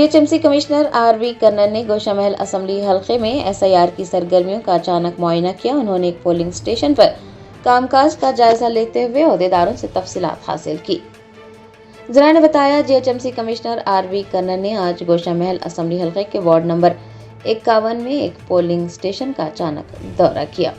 GHMC commissioner RV Kannan ने गोशा महल assembly हलके में एसआईआर की सरगर्मियों का अचानक मुआयना किया। उन्होंने एक पोलिंग स्टेशन पर कामकाज का जायजा लेते हुए ओहदेदारों से तफसीलात हासिल की। जरा ने बताया, जीएचएमसी कमिश्नर आरवी कन्नन ने आज गोशा महल असेंबली हलके के वार्ड नंबर 51 में एक पोलिंग स्टेशन का अचानक दौरा किया।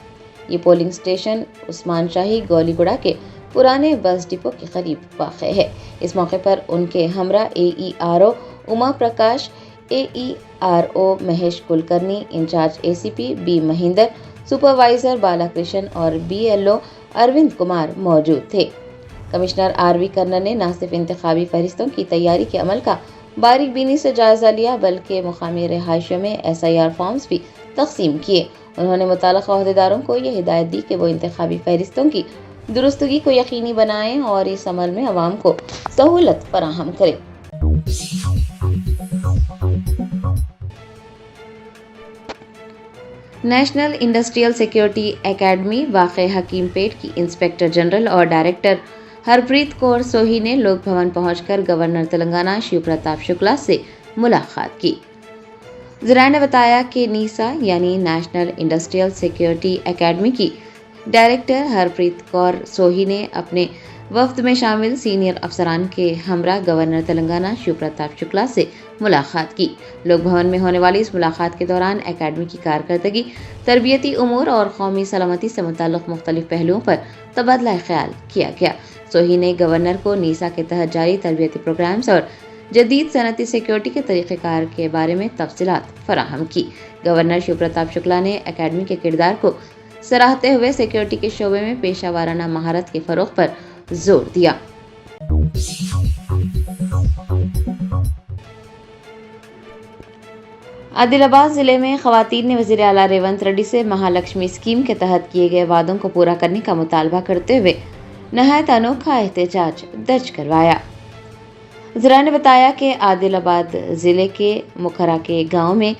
ये पोलिंग स्टेशन उस्मान शाही गोलीगुड़ा के पुराने बस डिपो के करीब वाक़ है। इस मौके पर उनके हमरा AERO Uma Prakash, AERO Mahesh Kulkarni, incharge ACP B Mahendra, supervisor Balakrishna और बीएलओ अरविंद कुमार मौजूद थे। कमिश्नर आरवी कन्नन ने न सिर्फ इंतखाबी फहरिस्तों की तैयारी के अमल का बारीक बीनी से जायजा लिया, बल्कि मुकामी रिहायशियों में एसआईआर फॉर्म्स भी तकसीम किए। उन्होंने मुताल्लिका ओहदेदारों को यह हिदायत दी कि वो इंतखाबी फहरिस्तों की दुरुस्तगी को यकीनी बनाएं और इस अमल में अवाम को सहूलत फराहम करें। नेशनल इंडस्ट्रियल सिक्योरिटी एकेडमी वाक़े हकीमपेट की इंस्पेक्टर जनरल और डायरेक्टर हरप्रीत कौर सोही ने लोक भवन पहुंचकर गवर्नर तेलंगाना शिव प्रताप शुक्ला से मुलाकात की। जरा ने बताया कि नीसा यानी नेशनल इंडस्ट्रियल सिक्योरिटी एकेडमी की डायरेक्टर हरप्रीत कौर सोही ने अपने वफ्द में शामिल सीनियर अफसरान के हमरा गवर्नर तेलंगाना शिव प्रताप शुक्ला से मुलाकात की। लोक भवन में होने वाली इस मुलाकात के दौरान एकेडमी की कारकर्दगी, तरबियती उमूर और कौमी सलामती से मुताल्लिक़ मुख्तलिफ पहलुओं पर तबादला ख्याल किया गया। सोही ने गवर्नर को नीसा के तहत जारी तरबियती प्रोग्राम्स और जदीद सनती सिक्योरिटी के तरीक़ेकार के बारे में तफसीलात फराहम की। गवर्नर शिव प्रताप शुक्ला ने एकेडमी के किरदार को सराहते हुए सिक्योरिटी के शोबे में पेशा वाराना महारत के फ़रोग़ पर जोर दिया। आदिलाबाद जिले में खवातीन ने वज़ीर आला रेवंत रेड्डी से महालक्ष्मी स्कीम के तहत किए गए वादों को पूरा करने का मुतालबा करते हुए नहायत अनोखा एहतजाज दर्ज करवाया। जरा ने बताया कि आदिलाबाद जिले के मुखरा के गांव में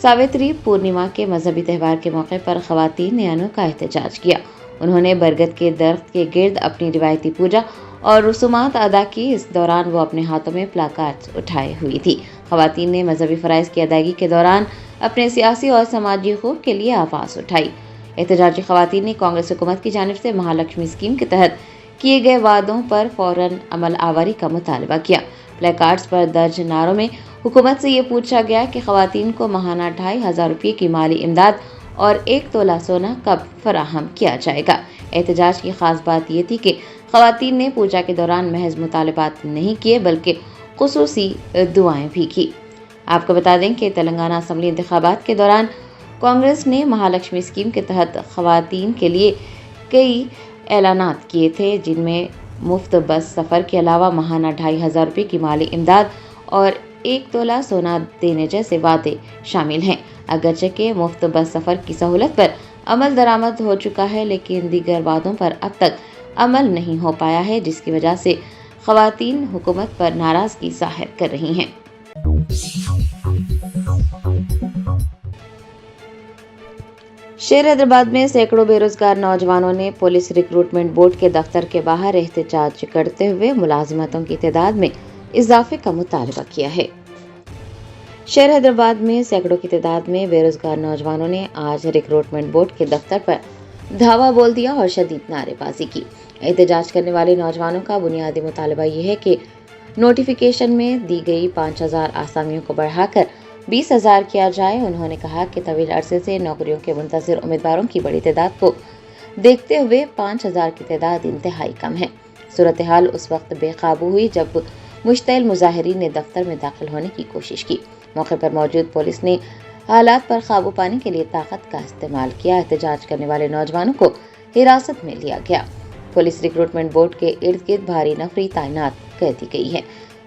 सावित्री पूर्णिमा के मजहबी त्यौहार के मौके पर खवातीन ने अनोखा एहतजाज किया। उन्होंने बरगद के दरख्त के गिर्द अपनी रिवायती पूजा और रसूमात अदा की। इस दौरान वो अपने हाथों में प्लाकार्ड्स उठाए हुई थी। खवातीन ने मजहबी फ़राइज़ की अदायगी के दौरान अपने सियासी और समाजी हुकूक़ के लिए आवाज़ उठाई। एहतजाजी खवातीन ने कांग्रेस हुकूमत की जानिब से महालक्ष्मी स्कीम के तहत किए गए वादों पर फ़ौरन अमल आवारी का मुतालबा किया। प्लेकार्ड्स पर दर्ज नारों में हुकूमत से ये पूछा गया कि खवातीन को माहाना 2500 रुपये की माली इमदाद और 1 तोला सोना कब फराहम किया जाएगा। एहतजाज की खास बात यह थी कि खवातीन ने पूजा के दौरान महज मुतालबात नहीं किए, बल्कि खुसूसी दुआएं भी की। आपको बता दें कि तेलंगाना असेंबली इंतखाबात के दौरान कांग्रेस ने महालक्ष्मी स्कीम के तहत खवातीन के लिए कई ऐलानात किए थे, जिनमें मुफ्त बस सफ़र के अलावा माहाना 2500 रुपये की माली इमदाद और 1 तोला सोना देने जैसे वादे शामिल हैं। अगरचे के मुफ्त बस सफ़र की सहूलत पर अमल दरामद हो चुका है, लेकिन दीगर वादों पर अब तक अमल नहीं हो पाया है, जिसकी वजह से खवातीन हुकूमत पर नाराज़गी ज़ाहिर कर रही हैं। शेर हैदराबाद में सैकड़ों बेरोजगार नौजवानों ने पुलिस रिक्रूटमेंट बोर्ड के दफ्तर के बाहर एहतजाज करते हुए मुलाजिमतों की तादाद में इजाफे का मुतालबा किया है। शहर हैदराबाद में सैकड़ों की तादाद में बेरोजगार नौजवानों ने आज रिक्रूटमेंट बोर्ड के दफ्तर पर धावा बोल दिया और शदीद नारेबाजी की। एहतजाज करने वाले नौजवानों का बुनियादी मुतालबा ये है कि नोटिफिकेशन में दी गई 5000 आसामियों को बढ़ाकर 20,000 किया जाए। उन्होंने कहा कि तवील अरसे से नौकरियों के मुंतज़िर उम्मीदवारों की बड़ी तादाद को देखते हुए 5000 की तादाद इंतहाई कम है। सूरत हाल उस वक्त बेकाबू हुई जब मुश्तइल मुजाहिरीन ने दफ्तर में दाखिल होने की कोशिश की। मौके पर मौजूद पुलिस ने हालात पर काबू पाने के लिए ताकत का इस्तेमाल किया। एहतजाज करने वाले नौजवानों को हिरासत में लिया गया। पुलिस रिक्रूटमेंट बोर्ड के इर्द गिर्द भारी नफरी तैनात कर दी गई है।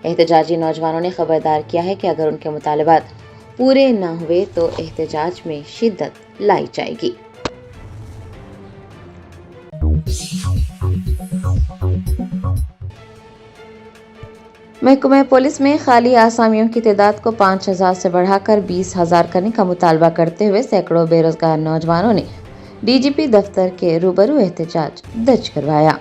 एहतजाजी नौजवानों ने खबरदार किया है कि अगर उनके मुतालबात पूरे न हुए तो एहतजाज में शिद्दत लाई जाएगी। महकमे पुलिस में खाली आसामियों की तादाद को 5000 से बढ़ाकर 20,000 करने का मुतालबा करते हुए सैकड़ों बेरोजगार नौजवानों ने डीजीपी दफ्तर के रूबरू एहतजाज दर्ज करवाया।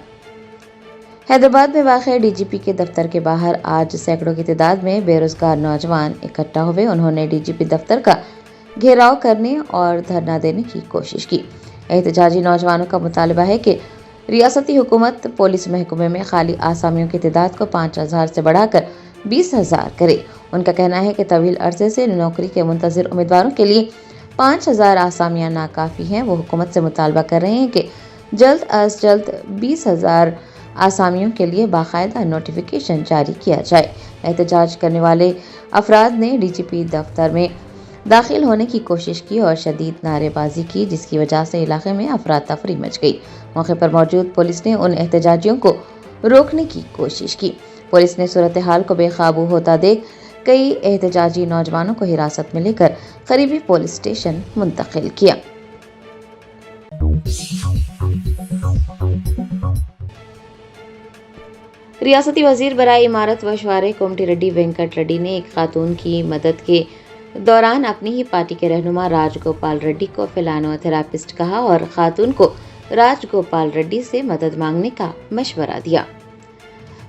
हैदराबाद में वाक़ डीजीपी के दफ्तर के बाहर आज सैकड़ों की तादाद में बेरोजगार नौजवान इकट्ठा हुए। उन्होंने डीजीपी दफ्तर का घेराव करने और धरना देने की कोशिश की। एहतजाजी नौजवानों का मुतालबा है कि रियासती हुकूमत पुलिस महकमे में खाली आसामियों की तादाद को 5,000 से बढ़ाकर 20,000 करे। उनका कहना है कि तवील अरसे से नौकरी के मुंतज़िर उम्मीदवारों के लिए 5,000 आसामियाँ नाकाफ़ी हैं। वो हुकूमत से मुतालबा कर रहे हैं कि जल्द अज जल्द 20,000 आसामियों के लिए बाकायदा नोटिफिकेशन जारी किया जाए। एहतजाज करने वाले अफराद ने डीजीपी दफ्तर में दाखिल होने की कोशिश की और शदीद नारेबाजी की, जिसकी वजह से इलाके में अफरा तफरी मच गई। मौके पर मौजूद पुलिस ने उन एहतजाजियों को रोकने की कोशिश की। पुलिस ने सूरत हाल को बेकाबू होता देख कई एहतजाजी नौजवानों को हिरासत में लेकर करीबी पुलिस स्टेशन मुंतकिल किया। रियासती वजीर बराए इमारत व शवारे कोमटी रेड्डी वेंकट रेड्डी ने एक खातून की मदद के दौरान अपनी ही पार्टी के रहनुमा राजगोपाल रेड्डी को फिलानोथेरापिस्ट कहा और खातून को राजगोपाल रेड्डी से मदद मांगने का मशवरा दिया।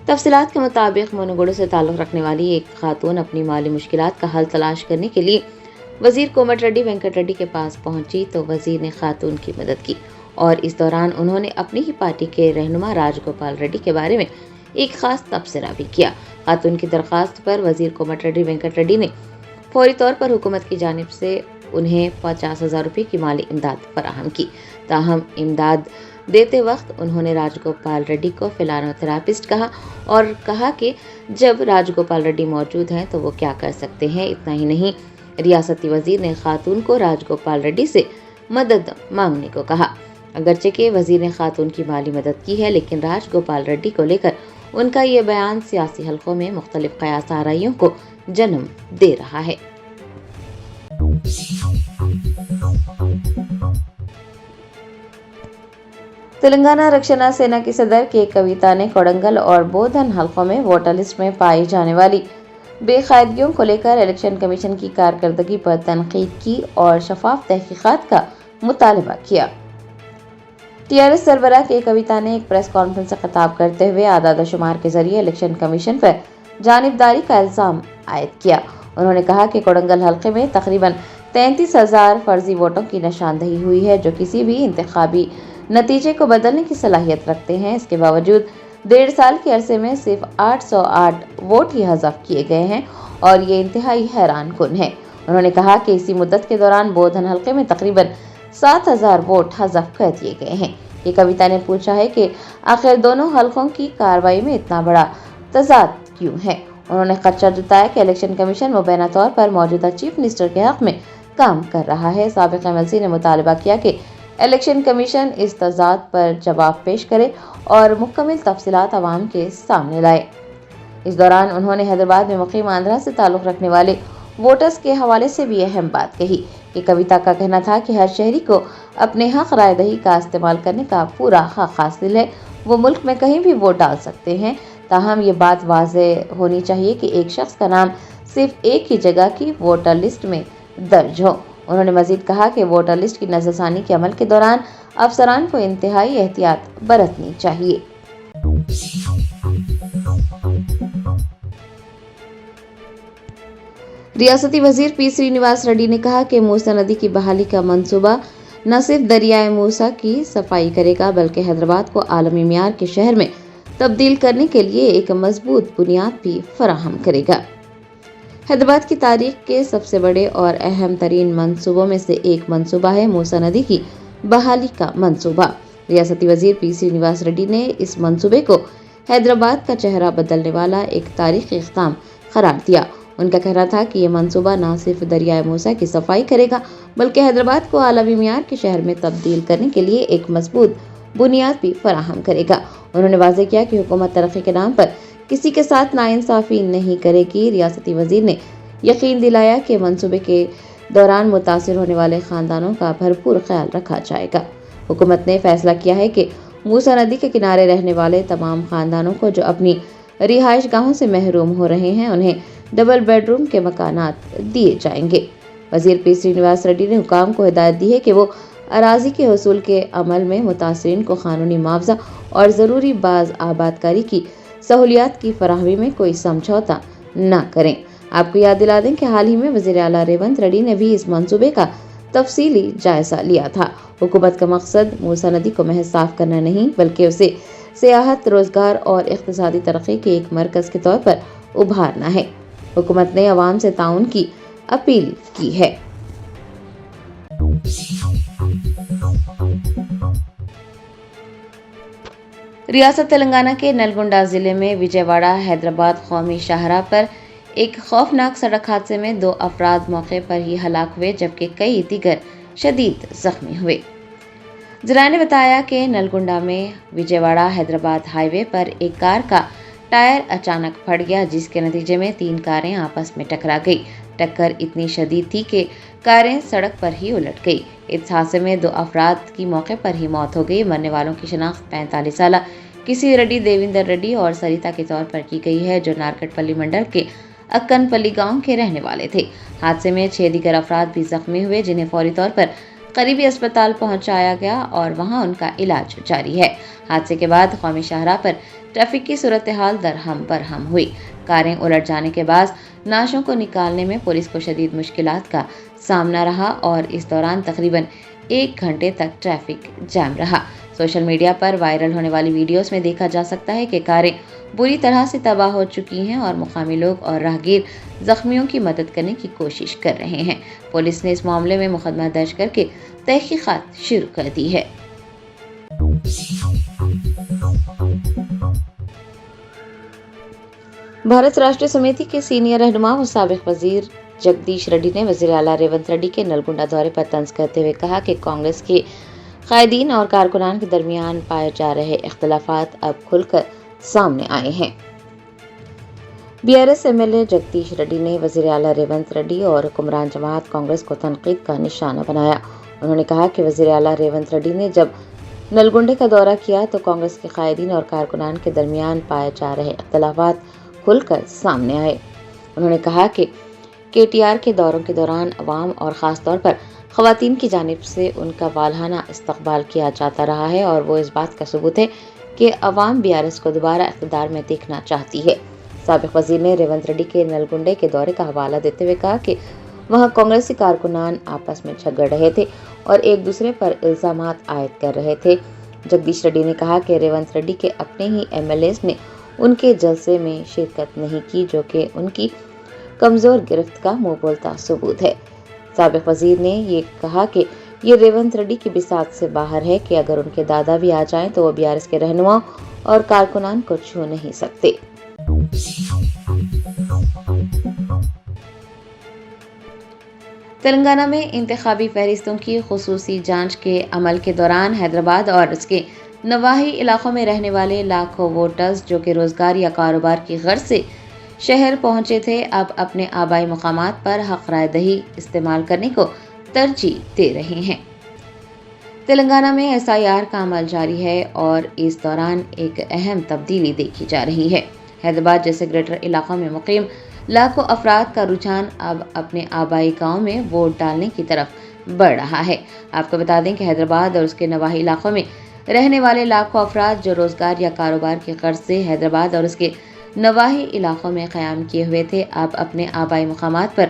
तफसीलात के मुताबिक मुनुगुडु से ताल्लुक़ रखने वाली एक खातून अपनी माली मुश्किलात का हल तलाश करने के लिए वजीर कोमट रेड्डी वेंकट रेड्डी के पास पहुंची तो वजीर ने खातून की मदद की और इस दौरान उन्होंने अपनी ही पार्टी के रहनुमा राजगोपाल रेड्डी के बारे में एक खास तबसरा भी किया। खातून की दरख्वास्त पर वजीर कोमट रेड्डी वेंकट रेड्डी ने फौरी तौर पर हुकूमत की जानिब से उन्हें 50,000 रुपये की माली इमदाद फराहम की। ताहम इमदाद देते वक्त उन्होंने राजगोपाल रेड्डी को फिलानोथेरापिस्ट कहा और कहा कि जब राजगोपाल रेड्डी मौजूद हैं तो वो क्या कर सकते हैं। इतना ही नहीं, रियासती वजीर ने खातून को राजगोपाल रेड्डी से मदद मांगने को कहा। अगरचे के वजीर ने खातून की माली मदद की है, लेकिन राजगोपाल रेड्डी को लेकर उनका ये बयान सियासी हलकों में मुख्तलिफ कयास आराइयों को जन्म दे रहा है। तेलंगाना रक्षणा सेना की सदर के कविता ने कोडंगल और बोधन हलकों में वोटर लिस्ट में पाई जाने वाली बेकायदगियों को लेकर इलेक्शन कमीशन की कारकर्दगी पर तनकीद की और शफाफ तहकीकात का मुतालबा किया। टीआरएस सरबराह के कविता ने एक प्रेस कॉन्फ्रेंस से खिताब करते हुए आदाद शुमार के जरिए इलेक्शन कमीशन पर जानिबदारी का इल्जाम आयद किया। उन्होंने कहा कि कोडंगल हल्के में तकरीबन 33,000 फर्जी वोटों की निशानदही हुई है, जो किसी भी इंतखाबी नतीजे को बदलने की सलाहियत रखते हैं। इसके बावजूद 1.5 साल के अरसे में सिर्फ 808 वोट ही हज़फ किए गए हैं और ये इंतहाई हैरान कुन है। उन्होंने कहा कि इसी मुद्दत के दौरान बोधन हल्के में तकरीबन 7,000 वोट हज़फ कर दिए गए हैं। ये कविता ने पूछा है कि आखिर दोनों हल्कों की कार्रवाई में इतना बड़ा तजाद क्यों है। उन्होंने खदशा जताया कि इलेक्शन कमीशन मुबैना तौर पर मौजूदा चीफ मिनिस्टर के हक में काम कर रहा है। साबिक एमएलसी ने मुतालबा किया कि इलेक्शन कमीशन इस तजाद पर जवाब पेश करे और मुकम्मल तफसीलात अवाम के सामने लाए। इस दौरान उन्होंने हैदराबाद में मुकीम आंध्रा से ताल्लुक़ रखने वाले वोटर्स के हवाले से भी अहम बात कही कि कविता का कहना था कि हर शहरी को अपने हक राय दही का इस्तेमाल करने का पूरा हक हासिल है। वो मुल्क में कहीं भी वोट डाल सकते हैं। ताहम ये बात वाज़ेह होनी चाहिए कि एक शख्स का नाम सिर्फ एक ही जगह की वोटर लिस्ट में दर्ज हो। उन्होंने मजीद कहा कि वोटर लिस्ट की नज़रसानी के अमल के दौरान अफसरान को इंतहाई एहतियात बरतनी चाहिए। रियासती वजीर पी श्रीनिवास रेड्डी ने कहा कि मूसा नदी की बहाली का मंसूबा न सिर्फ दरियाए मूसा की सफाई करेगा बल्कि हैदराबाद को आलमी मियार के शहर में तब्दील करने के लिए एक मजबूत बुनियाद भी फराहम करेगा। हैदराबाद की तारीख के सबसे बड़े और अहम तरीन मंसूबों में से एक मंसूबा है मूसा नदी की बहाली का मंसूबा। रियासती वजीर पी श्रीनिवास रेड्डी ने इस मंसूबे को हैदराबाद का चेहरा बदलने वाला एक तारीखी इक़दाम करार दिया। उनका कहना था कि ये मंसूबा न सिर्फ दरियाए मूसा की सफाई करेगा बल्कि हैदराबाद को आलमी मियार के शहर में तब्दील करने के लिए एक मजबूत बुनियाद भी फराहम करेगा। उन्होंने वाज़ेह किया कि हुकूमत तरक्की के नाम पर किसी के साथ नाइंसाफ़ी नहीं करेगी। रियासती वजीर ने यकीन दिलाया कि मंसूबे के दौरान मुतासिर होने वाले ख़ानदानों का भरपूर ख्याल रखा जाएगा। हुकूमत ने फैसला किया है कि मूसा नदी के किनारे रहने वाले तमाम ख़ानदानों को जो अपनी रिहाइश गाहों से महरूम हो रहे हैं उन्हें डबल बेडरूम के मकानात दिए जाएंगे। वजीर पी श्रीनिवास रेड्डी ने हुकाम को हिदायत दी है कि वो اراضی کے حصول کے عمل میں متاثرین کو قانونی معاوضہ اور ضروری باز آبادکاری کی سہولیات کی فراہمی میں کوئی سمجھوتا نہ کریں۔ آپ کو یاد دلا دیں کہ حال ہی میں وزیر اعلیٰ ریونت ریڈی نے بھی اس منصوبے کا تفصیلی جائزہ لیا تھا۔ حکومت کا مقصد موسیٰ ندی کو محض صاف کرنا نہیں بلکہ اسے سیاحت، روزگار اور اقتصادی ترقی کے ایک مرکز کے طور پر ابھارنا ہے۔ حکومت نے عوام سے تعاون کی اپیل کی ہے۔ ریاست تلنگانہ کے نلگنڈا ضلع میں وجے واڑہ حیدرآباد قومی شاہراہ پر ایک خوفناک سڑک حادثے میں 2 افراد موقع پر ہی ہلاک ہوئے جبکہ کئی دیگر شدید زخمی ہوئے۔ ذرائع نے بتایا کہ نلگنڈا میں وجے واڑہ حیدرآباد ہائی وے پر ایک کار کا ٹائر اچانک پھٹ گیا جس کے نتیجے میں 3 کاریں آپس میں ٹکرا گئی۔ ٹکر اتنی شدید تھی کہ کاریں سڑک پر ہی الٹ گئی۔ اس حادثے میں 2 افراد کی موقع پر ہی موت ہو گئی۔ مرنے والوں کی شناخت 45 سالہ کسی ریڈی دیویندر ریڈی اور سریتا کے طور پر کی گئی ہے جو نارکٹ پلی منڈل کے اکن پلی گاؤں کے رہنے والے تھے۔ حادثے میں 6 دیگر افراد بھی زخمی ہوئے جنہیں فوری طور پر قریبی اسپتال پہنچایا گیا اور وہاں ان کا علاج جاری ہے۔ حادثے کے بعد قومی شاہراہ پر ٹریفک کی صورتحال درہم برہم ہوئی۔ کاریں الٹ جانے کے بعد نعشوں کو نکالنے میں پولیس کو شدید مشکلات کا سامنا رہا اور اس دوران تقریباً 1 گھنٹے تک ٹریفک جام رہا۔ سوشل میڈیا پر وائرل ہونے والی ویڈیوز میں دیکھا جا سکتا ہے کہ کاریں بری طرح سے تباہ ہو چکی ہیں اور مقامی لوگ اور راہگیر زخمیوں کی مدد کرنے کی کوشش کر رہے ہیں۔ پولیس نے اس معاملے میں مقدمہ درج کر کے تحقیقات شروع کر دی ہے۔ بھارت راشٹریہ سمیتی کے سینئر رہنما و سابق وزیر جگدیش ریڈی نے وزیر اعلیٰ ریونت ریڈی کے نلگنڈا دورے پر طنز کرتے ہوئے کہا کہ کانگریس کے قائدین اور کارکنان کے درمیان پائے جا رہے اختلافات اب کھل کر سامنے آئے ہیں۔ BRS MLA جگدیش ریڈی نے وزیر اعلیٰ ریونت ریڈی اور حکمران جماعت کانگریس کو تنقید کا نشانہ بنایا۔ انہوں نے کہا کہ وزیر اعلیٰ ریونت ریڈی نے جب نلگنڈے کا دورہ کیا تو کانگریس کے قائدین اور کارکنان کے درمیان پائے جا رہے اختلافات کھل کر سامنے آئے۔ انہوں نے کہا کہ KTR کے دوروں کے دوران عوام اور خاص طور پر خواتین کی جانب سے ان کا والہانہ استقبال کیا جاتا رہا ہے اور وہ اس بات کا ثبوت ہے کہ عوام BRS کو دوبارہ اقتدار میں دیکھنا چاہتی ہے۔ سابق وزیر نے ریونت ریڈی کے نلگنڈے کے دورے کا حوالہ دیتے ہوئے کہا کہ وہاں کانگریسی کارکنان آپس میں جھگڑ رہے تھے اور ایک دوسرے پر الزامات عائد کر رہے تھے۔ جگدیش ریڈی نے کہا کہ ریونت ریڈی کے اپنے ہی MLAs نے ان کے جلسے میں شرکت نہیں کی جو کہ ان کی کمزور گرفت کا منہ بولتا ثبوت ہے۔ سابق وزیر نے یہ کہا کہ یہ ریونت ریڈی کی بساط سے باہر ہے کہ اگر ان کے دادا بھی آ جائیں تو وہ BRS کے رہنماؤں اور کارکنان کو چھو نہیں سکتے۔ تلنگانہ میں انتخابی فہرستوں کی خصوصی جانچ کے عمل کے دوران حیدرآباد اور اس کے نواحی علاقوں میں رہنے والے لاکھوں ووٹرز جو کہ روزگار یا کاروبار کی غرض سے شہر پہنچے تھے اب اپنے آبائی مقامات پر حق رائے دہی استعمال کرنے کو ترجیح دے رہے ہیں۔ تلنگانہ میں SIR کا عمل جاری ہے اور اس دوران ایک اہم تبدیلی دیکھی جا رہی ہے۔ حیدرآباد جیسے گریٹر علاقوں میں مقیم لاکھوں افراد کا رجحان اب اپنے آبائی گاؤں میں ووٹ ڈالنے کی طرف بڑھ رہا ہے۔ آپ کو بتا دیں کہ حیدرآباد اور اس کے نواحی علاقوں میں رہنے والے لاکھوں افراد جو روزگار یا کاروبار کی غرض سے حیدرآباد اور اس کے نواحی علاقوں میں قیام کیے ہوئے تھے اب اپنے آبائی مقامات پر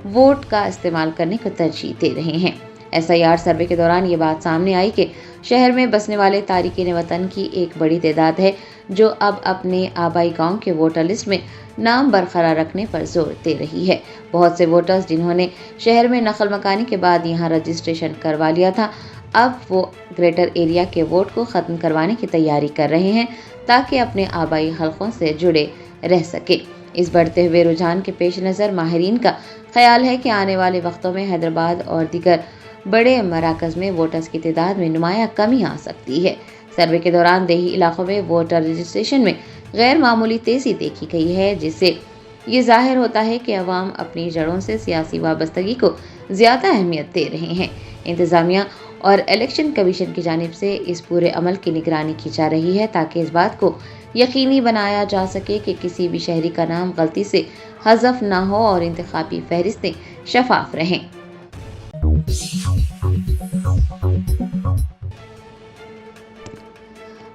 ووٹ کا استعمال کرنے کو ترجیح دے رہے ہیں۔ SIR سروے کے دوران یہ بات سامنے آئی کہ شہر میں بسنے والے تارکین وطن کی ایک بڑی تعداد ہے جو اب اپنے آبائی گاؤں کے ووٹر لسٹ میں نام برقرار رکھنے پر زور دے رہی ہے۔ بہت سے ووٹرز جنہوں نے شہر میں نقل مکانی کے بعد یہاں رجسٹریشن کروا لیا تھا اب وہ گریٹر ایریا کے ووٹ کو ختم کروانے کی تیاری کر رہے ہیں تاکہ اپنے آبائی حلقوں سے جڑے رہ سکے۔ اس بڑھتے ہوئے رجحان کے پیش نظر ماہرین کا خیال ہے کہ آنے والے وقتوں میں حیدرآباد اور دیگر بڑے مراکز میں ووٹرز کی تعداد میں نمایاں کمی آ سکتی ہے۔ سروے کے دوران دیہی علاقوں میں ووٹر رجسٹریشن میں غیر معمولی تیزی دیکھی گئی ہے جس سے یہ ظاہر ہوتا ہے کہ عوام اپنی جڑوں سے سیاسی وابستگی کو زیادہ اہمیت دے رہے ہیں۔ انتظامیہ اور الیکشن کمیشن کی جانب سے اس پورے عمل کی نگرانی کی جا رہی ہے تاکہ اس بات کو یقینی بنایا جا سکے کہ کسی بھی شہری کا نام غلطی سے حذف نہ ہو اور انتخابی فہرستیں شفاف رہیں۔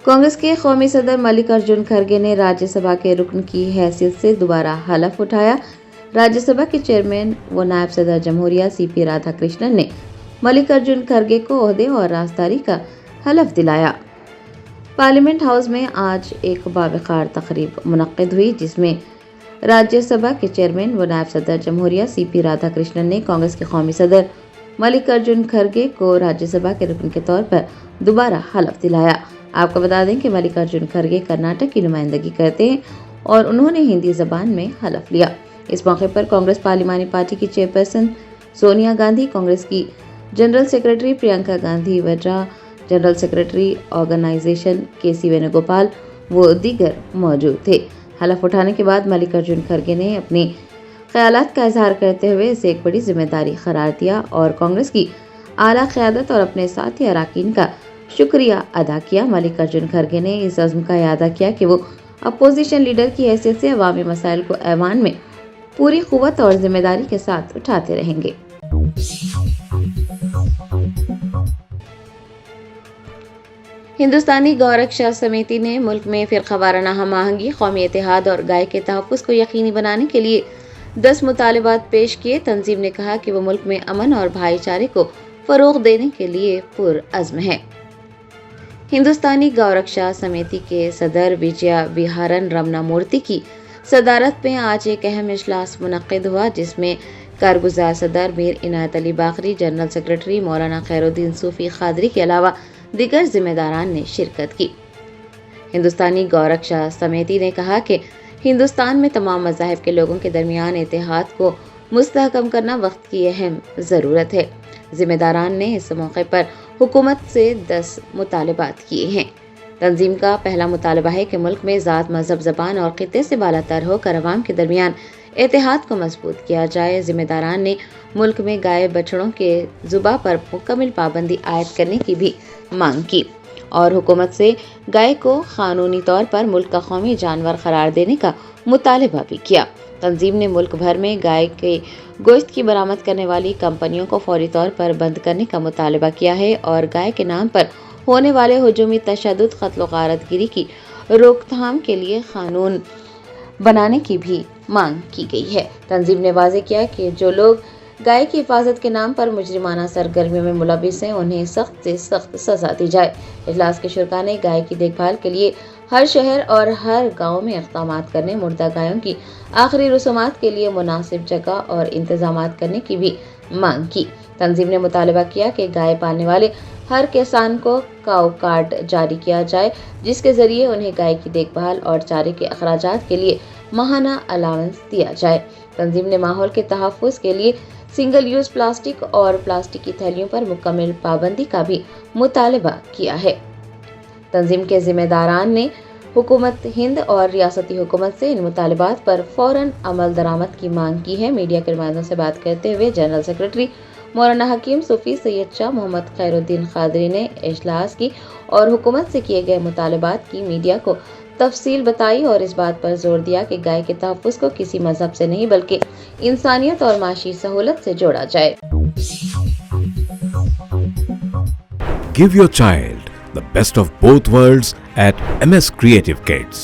कांग्रेस के कौमी सदर मल्लिकार्जुन खड़गे ने राज्यसभा के रुकन की हैसियत से दोबारा हलफ उठाया। राज्यसभा के चेयरमैन व नायब सदर जमहूरिया सीपी राधाकृष्णन ने मल्लिकार्जुन खड़गे को ओहदे और राजदारी का हलफ दिलाया। पार्लियामेंट हाउस में आज एक बावकार तकरीब मुनक्किद हुई, जिसमें राज्यसभा के चेयरमैन व नायब सदर जमहूरिया सीपी राधाकृष्णन ने कांग्रेस के कौमी सदर मल्लिकार्जुन खड़गे को राज्यसभा के रुकन के तौर पर दोबारा हलफ दिलाया। आपको बता दें कि मल्लिकार्जुन खड़गे कर्नाटक की नुमाइंदगी करते हैं और उन्होंने हिंदी जबान में हलफ लिया। इस मौके पर कांग्रेस पार्लिमानी पार्टी की चेयरपर्सन सोनिया गांधी, कांग्रेस की general secretary Priyanka Gandhi Vadra, general secretary organisation KC Venugopal वो दीगर मौजूद थे। हलफ उठाने के बाद मल्लिकार्जुन खड़गे ने अपने ख्यालात का इजहार करते हुए इसे एक बड़ी जिम्मेदारी करार दिया और कांग्रेस की आला क़यादत और अपने साथी अरकान का शुक्रिया अदा किया। मल्लिकार्जुन खड़गे ने इस अज़्म का इआदा किया कि वो अपोजिशन लीडर की हैसियत से अवामी मसाइल को ऐवान में पूरी क़ुव्वत और जिम्मेदारी के साथ उठाते रहेंगे। हिंदुस्तानी गौरक्षा समिति ने मुल्क में फ़िरक़ावाराना हम आहंगी, कौमी इत्तेहाद और गाय के तहफ़्फ़ुज़ को यकीनी बनाने के लिए 10 मुतालबात पेश किए। तंजीम ने कहा कि वो मुल्क में अमन और भाईचारे को फ़रोग़ देने के लिए पुरअज़्म है। हिंदुस्तानी गौरक्षा समिति के सदर विजया विहारन रमना मूर्ति की सदारत में आज एक अहम इजलास मुनक्किद हुआ, जिसमें कारगुजार सदर मीर इनायत अली बाकरी, जनरल सेक्रेटरी मौलाना खैरुद्दीन सूफी खादरी के अलावा दीगर जिम्मेदारान ने शिरकत की। हिंदुस्तानी गौरक्षा समिति ने कहा कि हिंदुस्तान में तमाम मज़ाहिब के लोगों के दरमियान इत्तेहाद को मुस्तहकम करना वक्त की अहम ज़रूरत है। जिम्मेदारान ने इस मौके पर हुकूमत से 10 मुतालबात किए हैं। तंजीम का पहला मुतालबा है कि मुल्क में ज़ात, मजहब, ज़बान और ख़ित्ते से बालातर होकर अवाम के दरमियान इत्तेहाद को मजबूत किया जाए। जिम्मेदारान ने मुल्क में गाय बछड़ों के ज़ुबा पर मुकम्मल पाबंदी आयद करने की भी मांग की और हुकूमत से गाय को कानूनी तौर पर मुल्क का कौमी जानवर करार देने का मुतालबा भी किया। तंजीम ने मुल्क भर में गाय के गोश्त की बरामद करने वाली कंपनियों को फौरी तौर पर बंद करने का मुतालबा किया है और गाय के नाम पर होने वाले हुजूमी तशद्दुद, क़त्ल व गारतगिरी की रोकथाम के लिए कानून बनाने की भी मांग की गई है। तंजीम ने वाज़ेह किया कि जो लोग गाय की हिफाजत के नाम पर मुजरिमाना सरगर्मियों में मुलविस हैं, उन्हें सख्त से सख्त सज़ा दी जाए। इजलास के शुरका ने गाय की देखभाल के लिए हर शहर और हर गांव में इक़दामात करने, मुर्दा गायों की आखिरी रसूमात के लिए मुनासिब जगह और इंतजामात करने की भी मांग की। तंजीम ने मुतालबा किया कि गाय पालने वाले हर किसान को काऊ कार्ड जारी किया जाए, जिसके ज़रिए उन्हें गाय की देखभाल और चारे के अखराजात के लिए माहाना अलाउंस दिया जाए। तंजीम ने माहौल के तहफ़्फ़ुज़ के लिए सिंगल यूज़ प्लास्टिक और प्लास्टिक की थैलियों पर मुकम्मल पाबंदी का भी मुतालबा किया है। तंजीम के जिम्मेदारान ने हुकूमत हिंद और रियासती हुकूमत से इन मुतालबात पर फ़ौरन अमल दरामद की मांग की है। मीडिया के नुमाइंदों से बात करते हुए जनरल सेक्रेटरी मौलाना हकीम सूफी सैयद शाह मोहम्मद खैरुद्दीन खादरी ने इजलास की और हुकूमत से किए गए मुतालबात की मीडिया को तफसील बताई और इस बात पर जोर दिया कि गाय के तहफ़्फ़ुज़ को किसी मजहब से नहीं बल्कि इंसानियत और माशी सहूलत से जोड़ा जाए। Give your child the best of both worlds at MS Creative Kids.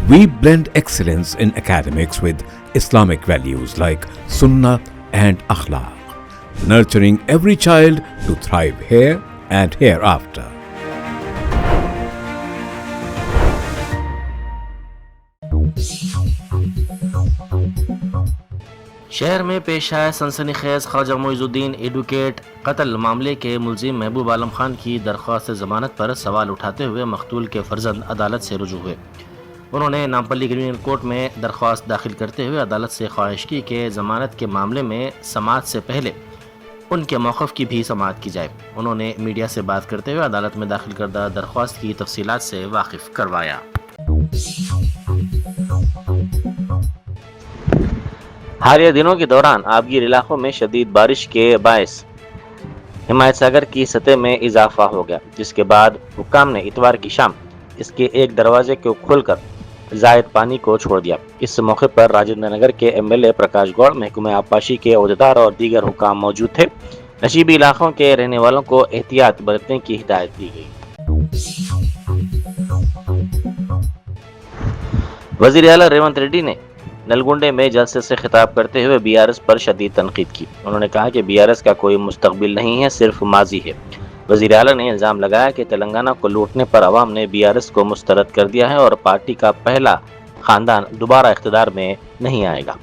We blend excellence in academics with Islamic values like Sunnah and Akhlaq, nurturing every child to thrive here and hereafter. शहर में पेश आया सनसनीखेज Khwaja Moizuddin advocate कत्ल मामले के मुलजिम महबूब आलम खान की दरख्वास्त ज़मानत पर सवाल उठाते हुए मकतूल के फर्जंद अदालत से रुजू हुए। उन्होंने नामपल्ली क्रिमिनल कोर्ट में दरख्वास्त दाखिल करते हुए अदालत से ख्वाहिश की कि ज़मानत के मामले में समाअत से पहले उनके मौक़िफ़ की भी समाअत की जाए। उन्होंने मीडिया से बात करते हुए अदालत में दाखिल करदा दरख्वास्त की तफसीलात से वाकिफ़ करवाया। हालिया दिनों के दौरान आबगिर इलाकों में शदीद बारिश के बायस हिमायत सागर की सतह में इजाफा हो गया, जिसके बाद हुक्काम ने इतवार की शाम इसके एक दरवाजे को खोलकर जायद पानी को छोड़ दिया। इस मौके पर राजेंद्र नगर के MLA प्रकाश गौड़, महकमे आबपाशी के अहदेदार और दीगर हुक्काम मौजूद थे। नशीबी इलाकों के रहने वालों को एहतियात बरतने की हिदायत दी गई। وزیر اعلیٰ ریونت ریڈی نے نلگنڈے میں جلسے سے خطاب کرتے ہوئے بی آر ایس پر شدید تنقید کی۔ انہوں نے کہا کہ بی آر ایس کا کوئی مستقبل نہیں ہے، صرف ماضی ہے۔ وزیر اعلیٰ نے الزام لگایا کہ تلنگانہ کو لوٹنے پر عوام نے بی آر ایس کو مسترد کر دیا ہے اور پارٹی کا پہلا خاندان دوبارہ اقتدار میں نہیں آئے گا۔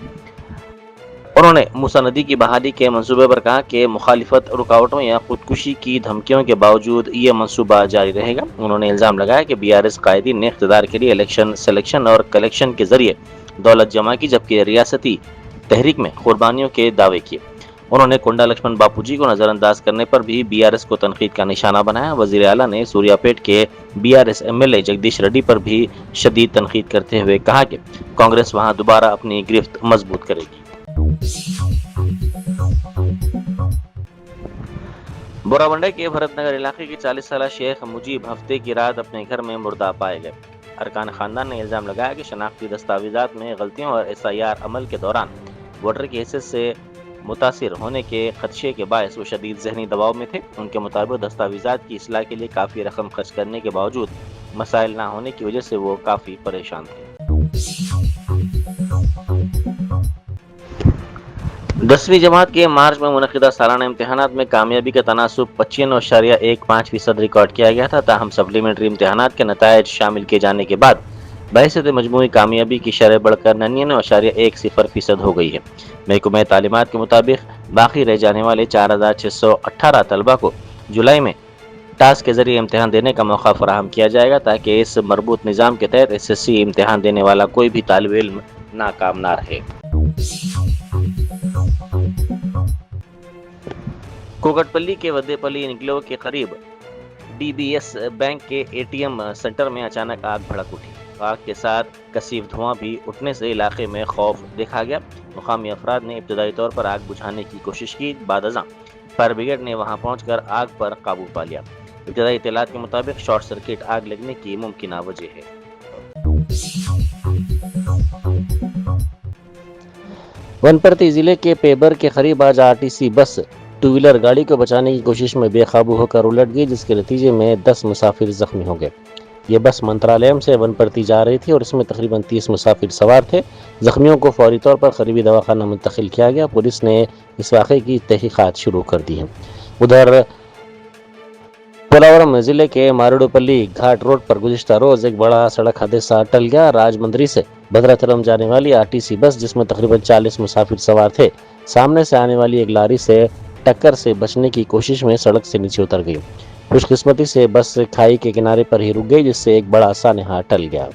انہوں نے موسیٰ ندی کی بحالی کے منصوبے پر کہا کہ مخالفت، رکاوٹوں یا خودکشی کی دھمکیوں کے باوجود یہ منصوبہ جاری رہے گا۔ انہوں نے الزام لگایا کہ بی آر ایس قائدین نے اقتدار کے لیے الیکشن، سلیکشن اور کلیکشن کے ذریعے دولت جمع کی، جبکہ ریاستی تحریک میں قربانیوں کے دعوے کیے۔ انہوں نے کنڈا لکشمن باپو جی کو نظر انداز کرنے پر بھی بی آر ایس کو تنقید کا نشانہ بنایا۔ وزیر اعلیٰ نے سوریا پیٹ کے B R S M L A Jagadish Reddy پر بھی شدید تنقید کرتے ہوئے کہا کہ کانگریس وہاں دوبارہ اپنی گرفت مضبوط کرے گی۔ بوراونڈے کے بھرت نگر علاقے کے 40 سالہ شیخ مجیب ہفتے کی رات اپنے گھر میں مردہ پائے گئے۔ ارکان خاندان نے الزام لگایا کہ شناختی دستاویزات میں غلطیوں اور ایس آئی آر عمل کے دوران ووٹر کی حیثیت سے متاثر ہونے کے خدشے کے باعث وہ شدید ذہنی دباؤ میں تھے۔ ان کے مطابق دستاویزات کی اصلاح کے لیے کافی رقم خرچ کرنے کے باوجود مسائل نہ ہونے کی وجہ سے وہ کافی پریشان تھے۔ 10ویں جماعت کے مارچ میں منعقدہ سالانہ امتحانات میں کامیابی کا تناسب 95.15% ریکارڈ کیا گیا تھا، تاہم سپلیمنٹری امتحانات کے نتائج شامل کیے جانے کے بعد بحیثیت مجموعی کامیابی کی شرح بڑھ کر 99.10% ہو گئی ہے۔ محکمہ تعلیمات کے مطابق باقی رہ جانے والے 4618 طلبہ کو جولائی میں ٹاسک کے ذریعے امتحان دینے کا موقع فراہم کیا جائے گا تاکہ اس مربوط نظام کے تحت ایس ایس سی امتحان دینے والا کوئی بھی طالب علم ناکام نہ رہے۔ کوکٹ پلی کے ودے پلی انکلیو کے قریب ڈی بی ایس بینک کے اے ٹی ایم سینٹر میں اچانک آگ بھڑک اٹھی۔ آگ کے ساتھ کثیف دھواں بھی اٹھنے سے علاقے میں خوف دیکھا گیا۔ مقامی افراد نے ابتدائی طور پر آگ بجھانے کی کوشش کی، بعد ازاں فائر بریگیڈ نے وہاں پہنچ کر آگ پر قابو پا لیا۔ ابتدائی اطلاعات کے مطابق شارٹ سرکٹ آگ لگنے کی ممکنہ وجہ ہے۔ ونپرتی ضلع کے پیبر کے قریب آج آر ٹی سی بس ٹو ویلر گاڑی کو بچانے کی کوشش میں بے قابو ہو کر الٹ گئی، جس کے نتیجے میں 10 مسافر زخمی ہو گئے۔ یہ بس منترالیم سے ونپرتی جا رہی تھی اور اس میں تقریباً 30 مسافر سوار تھے۔ زخمیوں کو فوری طور پر قریبی دواخانہ منتقل کیا گیا۔ پولیس نے اس واقعے کی تحقیقات شروع کر دی ہیں۔ ادھر پولاورم ضلع کے ماریڈوپلی گھاٹ روڈ پر گزشتہ روز ایک بڑا سڑک حادثہ ٹل گیا۔ راج مندری سے بھدراتھلم جانے والی آر ٹی سی بس، جس میں تقریباً 40 مسافر سوار تھے، سامنے سے آنے والی ایک لاری سے ٹکر سے بچنے کی کوشش میں سڑک سے نیچے اتر گئی۔ خوش قسمتی سے بس کھائی کے کنارے پر ہی رک گئی، جس سے ایک بڑا سانحہ ٹل گیا۔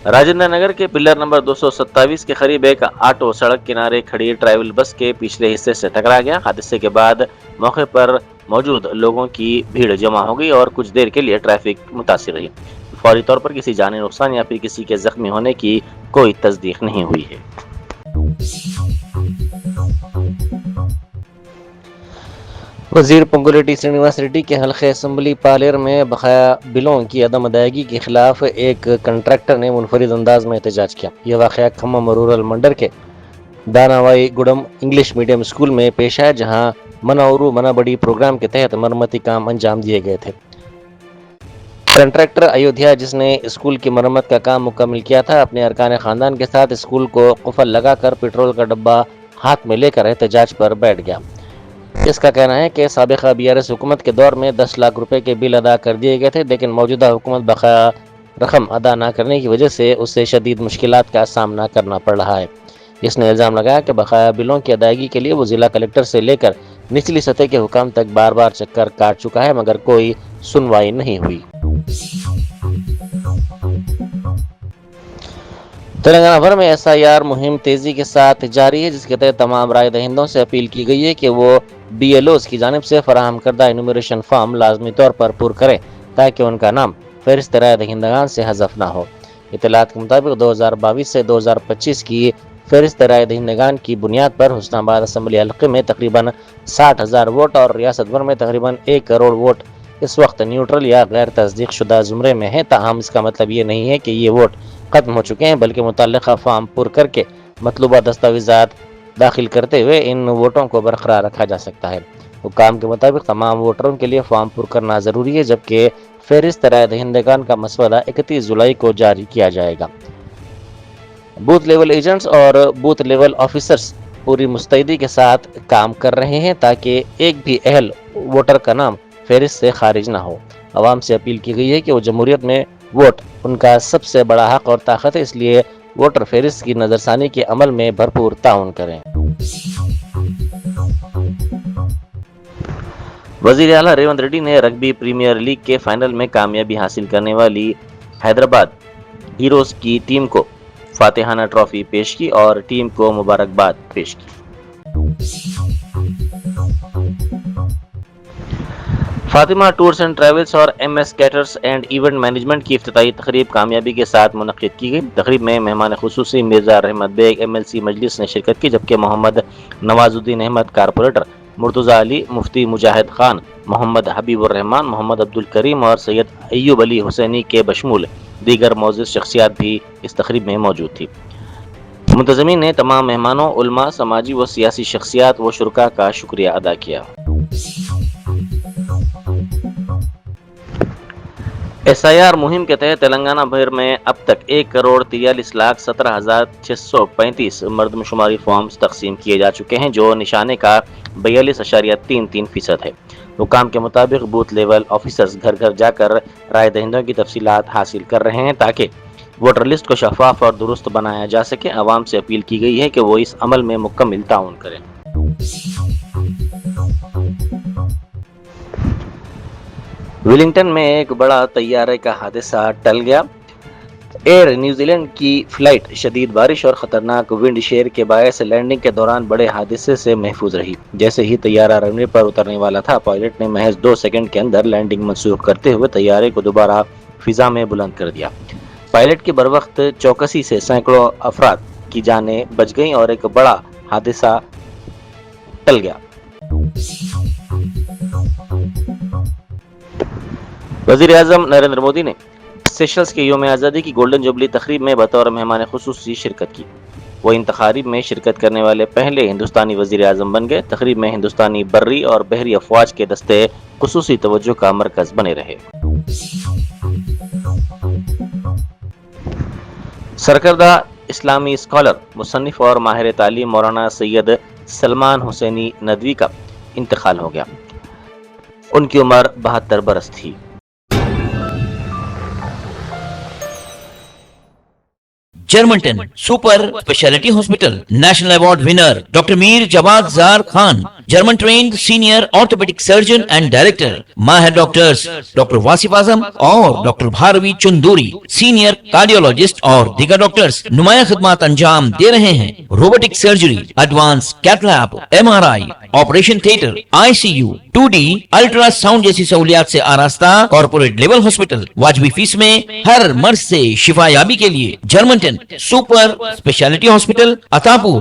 راجندر نگر کے پلر نمبر 227 کے قریب ایک آٹو سڑک کنارے کھڑی ٹریول بس کے پچھلے حصے سے ٹکرا گیا۔ حادثے کے بعد موقع پر موجود لوگوں کی بھیڑ جمع ہو گئی اور کچھ دیر کے لیے ٹریفک متاثر رہی۔ فوری طور پر کسی جانی نقصان یا پھر کسی کے زخمی ہونے کی کوئی تصدیق نہیں ہوئی ہے۔ وزیر پنگولیٹی سرینیواس ریڈی کے حلقہ اسمبلی پالیر میں بقایا بلوں کی عدم ادائیگی کے خلاف ایک کنٹریکٹر نے منفرد انداز میں احتجاج کیا۔ یہ واقعہ کھمم رورل منڈل کے داناوائی گڈم انگلش میڈیم اسکول میں پیش آیا، جہاں منا اورو منا بڑی پروگرام کے تحت مرمتی کام انجام دیے گئے تھے۔ کنٹریکٹر ایودھیا، جس نے اسکول کی مرمت کا کام مکمل کیا تھا، اپنے ارکان خاندان کے ساتھ اسکول کو قفل لگا کر پیٹرول کا ڈبہ ہاتھ میں لے کر احتجاج پر بیٹھ گیا۔ اس کا کہنا ہے کہ سابقہ بی آر ایس حکومت کے دور میں 10 لاکھ روپے کے بل ادا کر دیے گئے تھے، لیکن موجودہ حکومت بقایا رقم ادا نہ کرنے کی وجہ سے اسے شدید مشکلات کا سامنا کرنا پڑ رہا ہے۔ اس نے الزام لگایا کہ بقایا بلوں کی ادائیگی کے لیے وہ ضلع کلکٹر سے لے کر نچلی سطح کے حکام تک بار بار چکر کاٹ چکا ہے، مگر کوئی سنوائی نہیں ہوئی۔ تلنگانہ بھر میں ایس آئی آر مہم تیزی کے ساتھ جاری ہے، جس کے تحت تمام رائے دہندوں سے اپیل کی گئی ہے کہ وہ بی ایل اوز کی جانب سے فراہم کردہ انومریشن فارم لازمی طور پر پر کریں تاکہ ان کا نام فہرست رائے دہندگان سے حذف نہ ہو۔ اطلاعات کے مطابق 2022 سے 2025 کی فہرست رائے دہندگان کی بنیاد پر حسن آباد اسمبلی حلقے میں تقریباً 60,000 ووٹ اور ریاست بھر میں تقریباً 1 کروڑ ووٹ اس وقت نیوٹرل یا غیر تصدیق شدہ زمرے میں ہیں۔ تاہم اس کا مطلب یہ نہیں ہے کہ یہ ووٹ ختم ہو چکے ہیں، بلکہ متعلقہ فارم پر کر کے مطلوبہ دستاویزات داخل کرتے ہوئے ان ووٹوں کو برقرار رکھا جا سکتا ہے۔ حکام کے مطابق تمام ووٹروں کے لیے فارم پر کرنا ضروری ہے، جبکہ فہرست رائے دہندگان کا مسودہ 31 جولائی کو جاری کیا جائے گا۔ بوتھ لیول ایجنٹس اور بوتھ لیول آفیسرز پوری مستعدی کے ساتھ کام کر رہے ہیں تاکہ ایک بھی اہل ووٹر کا نام فہرست سے خارج نہ ہو۔ عوام سے اپیل کی گئی ہے کہ وہ جمہوریت میں ووٹ ان کا سب سے بڑا حق اور طاقت ہے، اس لیے ووٹر فہرست کی نظرثانی کے عمل میں بھرپور تعاون کریں۔ وزیر اعلیٰ ریونت ریڈی نے رگبی پریمیئر لیگ کے فائنل میں کامیابی حاصل کرنے والی حیدرآباد ہیروز کی ٹیم کو فاتحانہ ٹرافی پیش کی اور ٹیم کو مبارکباد پیش کی۔ فاطمہ ٹورز اینڈ ٹریولز اور M S caterers and event management کی افتتاحی تقریب کامیابی کے ساتھ منعقد کی گئی۔ تقریب میں مہمان خصوصی مرزا رحمت بیگ ایم ایل سی مجلس نے شرکت کی، جبکہ محمد نواز الدین احمد کارپوریٹر، مرتضی علی، مفتی مجاہد خان، محمد حبیب الرحمان، محمد عبدالکریم اور سید ایوب علی حسینی کے بشمول دیگر معزز شخصیات بھی اس تقریب میں موجود تھی۔ منتظمین نے تمام مہمانوں، علماء، سماجی و سیاسی شخصیات و شرکاء کا شکریہ ادا کیا۔ ایس آئی آر مہم کے تحت تلنگانہ بھر میں اب تک 1,43,17,635 مردم شماری فارمز تقسیم کیے جا چکے ہیں، جو نشانے کا 42.33% ہے۔ حکام کے مطابق بوتھ لیول آفیسرز گھر گھر جا کر رائے دہندوں کی تفصیلات حاصل کر رہے ہیں تاکہ ووٹر لسٹ کو شفاف اور درست بنایا جا سکے۔ عوام سے اپیل کی گئی ہے کہ وہ اس عمل میں مکمل تعاون کریں۔ ویلنگٹن میں ایک بڑا طیارے کا حادثہ ٹل گیا۔ ایئر نیوزی لینڈ کی فلائٹ شدید بارش اور خطرناک ونڈ شیئر کے باعث لینڈنگ کے دوران بڑے حادثے سے محفوظ رہی۔ جیسے ہی طیارہ رن وے پر اترنے والا تھا، پائلٹ نے محض 2 سیکنڈ کے اندر لینڈنگ منسوخ کرتے ہوئے طیارے کو دوبارہ فضا میں بلند کر دیا۔ پائلٹ کی بروقت چوکسی سے سینکڑوں افراد کی جانیں بچ گئیں اور ایک بڑا حادثہ ٹل گیا۔ وزیر اعظم نریندر مودی نے سیشلز کے یوم آزادی کی گولڈن جوبلی تقریب میں بطور مہمان خصوصی شرکت کی۔ وہ ان تقاریب میں شرکت کرنے والے پہلے ہندوستانی وزیر اعظم بن گئے۔ تقریب میں ہندوستانی بری اور بحری افواج کے دستے خصوصی توجہ کا مرکز بنے رہے۔ سرکردہ اسلامی اسکالر، مصنف اور ماہر تعلیم مولانا سید سلمان حسینی ندوی کا انتقال ہو گیا۔ ان کی عمر 72 برس تھی۔ Germanten super speciality hospital national award winner doctor Mir Jawad Zar Khan, German trained senior orthopaedic surgeon and director, ماہر ڈاکٹرز ڈاکٹر واصف اعظم اور doctor Bharavi Chanduri, senior cardiologist اور دیگر ڈاکٹرز نمایاں خدمات انجام دے رہے ہیں۔ Robotic surgery, advance cath lab, M R I, operation theatre, I C U, 2D ultrasound جیسی سہولیات سے آراستہ کارپوریٹ لیول ہاسپٹل، واجبی فیس میں ہر مرض سے شفا یابی کے لیے جرمنٹن سپر اسپیشلٹی ہاسپٹل، عطاپور،